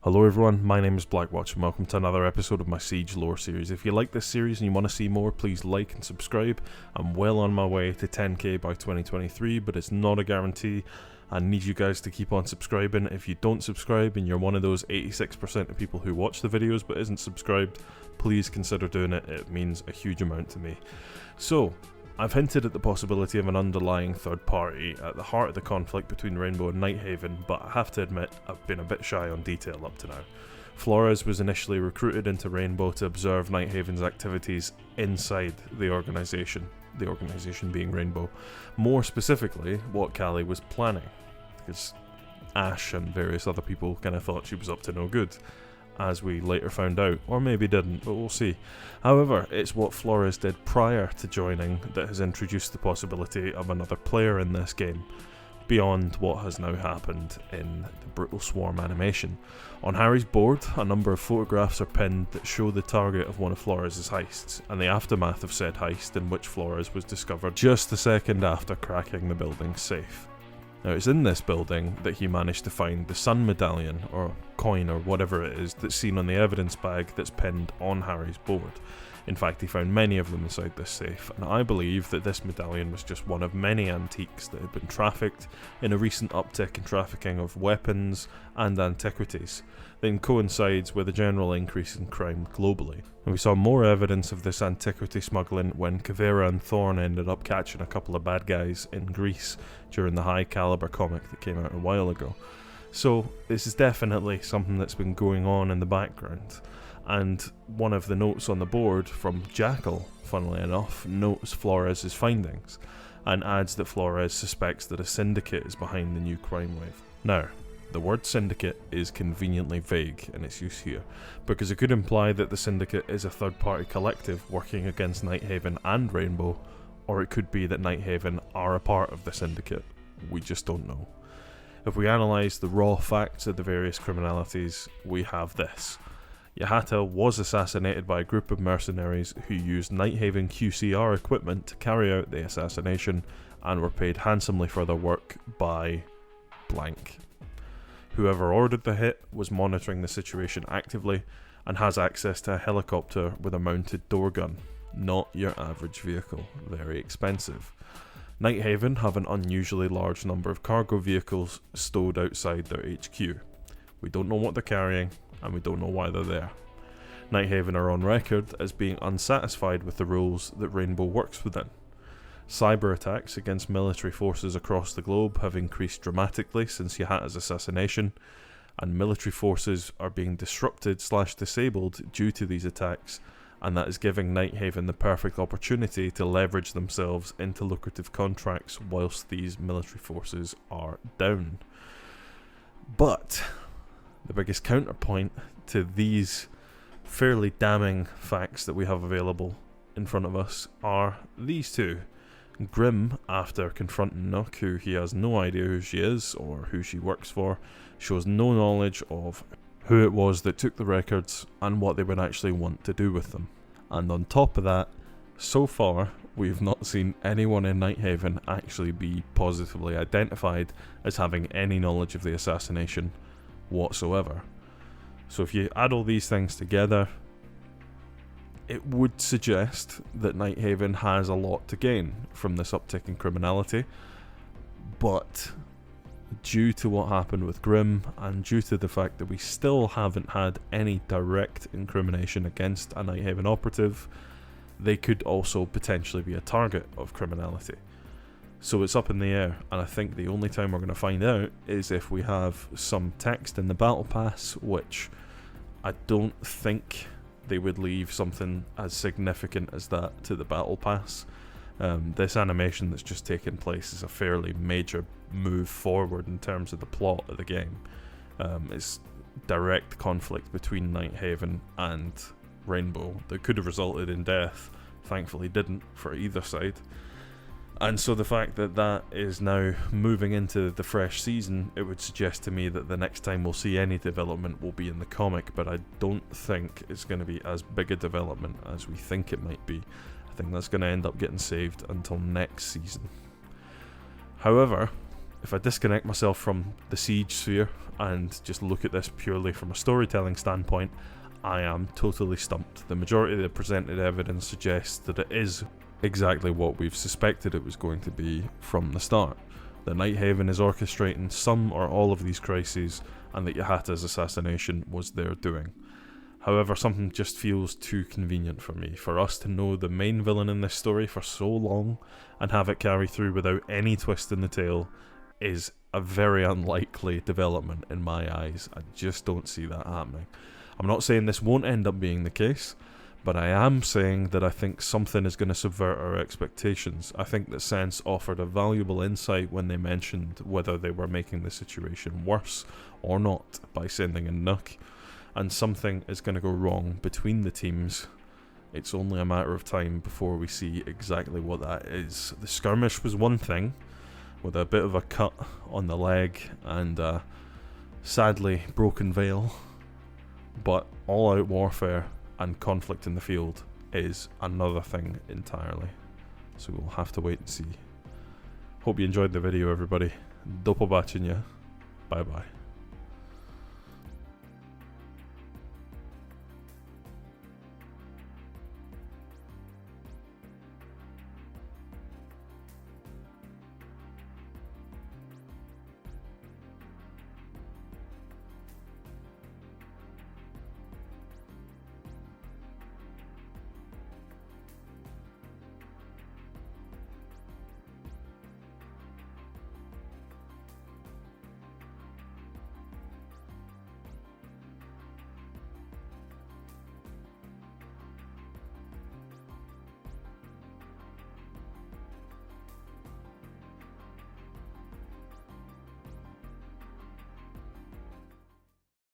Hello everyone, my name is Blackwatch and welcome to another episode of my Siege lore series. If you like this series and you want to see more, please like and subscribe. I'm well on my way to 10k by 2023, but it's not a guarantee. I need you guys to keep on subscribing. If you don't subscribe and you're one of those 86% of people who watch the videos but isn't subscribed, please consider doing it. It means a huge amount to me. So, I've hinted at the possibility of an underlying third party at the heart of the conflict between Rainbow and Nighthaven, but I have to admit I've been a bit shy on detail up to now. Flores was initially recruited into Rainbow to observe Nighthaven's activities inside the organisation being Rainbow. More specifically, what Callie was planning, because Ash and various other people kind of thought she was up to no good, as we later found out, or maybe didn't, but we'll see. However, it's what Flores did prior to joining that has introduced the possibility of another player in this game, beyond what has now happened in the Brutal Swarm animation. On Harry's board, a number of photographs are pinned that show the target of one of Flores' heists, and the aftermath of said heist in which Flores was discovered just a second after cracking the building's safe. Now, it's in this building that he managed to find the sun medallion, or coin, or whatever it is, that's seen on the evidence bag that's pinned on Harry's board. In fact, he found many of them inside this safe, and I believe that this medallion was just one of many antiques that had been trafficked in a recent uptick in trafficking of weapons and antiquities, that coincides with a general increase in crime globally. And we saw more evidence of this antiquity smuggling when Kavera and Thorn ended up catching a couple of bad guys in Greece during the High Caliber comic that came out a while ago. So this is definitely something that's been going on in the background. And one of the notes on the board from Jackal, funnily enough, notes Flores' findings and adds that Flores suspects that a syndicate is behind the new crime wave. Now, the word syndicate is conveniently vague in its use here, because it could imply that the syndicate is a third-party collective working against Nighthaven and Rainbow, or it could be that Nighthaven are a part of the syndicate. We just don't know. If we analyse the raw facts of the various criminalities, we have this. Yahata was assassinated by a group of mercenaries who used Nighthaven QCR equipment to carry out the assassination and were paid handsomely for their work by blank. Whoever ordered the hit was monitoring the situation actively and has access to a helicopter with a mounted door gun. Not your average vehicle, very expensive. Nighthaven have an unusually large number of cargo vehicles stowed outside their HQ. We don't know what they're carrying, and we don't know why they're there. Nighthaven are on record as being unsatisfied with the rules that Rainbow works within. Cyber attacks against military forces across the globe have increased dramatically since Yahata's assassination, and military forces are being disrupted/disabled due to these attacks, and that is giving Nighthaven the perfect opportunity to leverage themselves into lucrative contracts whilst these military forces are down. But the biggest counterpoint to these fairly damning facts that we have available in front of us are these two. Grim, after confronting Nook, who he has no idea who she is or who she works for, shows no knowledge of who it was that took the records and what they would actually want to do with them. And on top of that, so far we've not seen anyone in Nighthaven actually be positively identified as having any knowledge of the assassination whatsoever. So if you add all these things together, it would suggest that Nighthaven has a lot to gain from this uptick in criminality, but due to what happened with Grimm, and due to the fact that we still haven't had any direct incrimination against a Nighthaven operative, they could also potentially be a target of criminality. So it's up in the air, and I think the only time we're going to find out is if we have some text in the battle pass, which I don't think they would leave something as significant as that to the battle pass. This animation that's just taken place is a fairly major move forward in terms of the plot of the game. It's direct conflict between Nighthaven and Rainbow that could have resulted in death, thankfully didn't for either side. And so the fact that that is now moving into the fresh season, it would suggest to me that the next time we'll see any development will be in the comic, but I don't think it's going to be as big a development as we think it might be. I think that's going to end up getting saved until next season. However, if I disconnect myself from the siege sphere and just look at this purely from a storytelling standpoint, I am totally stumped. The majority of the presented evidence suggests that it is exactly what we've suspected it was going to be from the start. That Nighthaven is orchestrating some or all of these crises, and that Yahata's assassination was their doing. However, something just feels too convenient for me. For us to know the main villain in this story for so long and have it carry through without any twist in the tail is a very unlikely development in my eyes. I just don't see that happening. I'm not saying this won't end up being the case, but I am saying that I think something is going to subvert our expectations. I think that Sense offered a valuable insight when they mentioned whether they were making the situation worse or not by sending a nuke, and something is going to go wrong between the teams. It's only a matter of time before we see exactly what that is. The skirmish was one thing, with a bit of a cut on the leg and a sadly broken veil, but all-out warfare and conflict in the field is another thing entirely. So we'll have to wait and see. Hope you enjoyed the video, everybody. Do pobачення. Bye bye.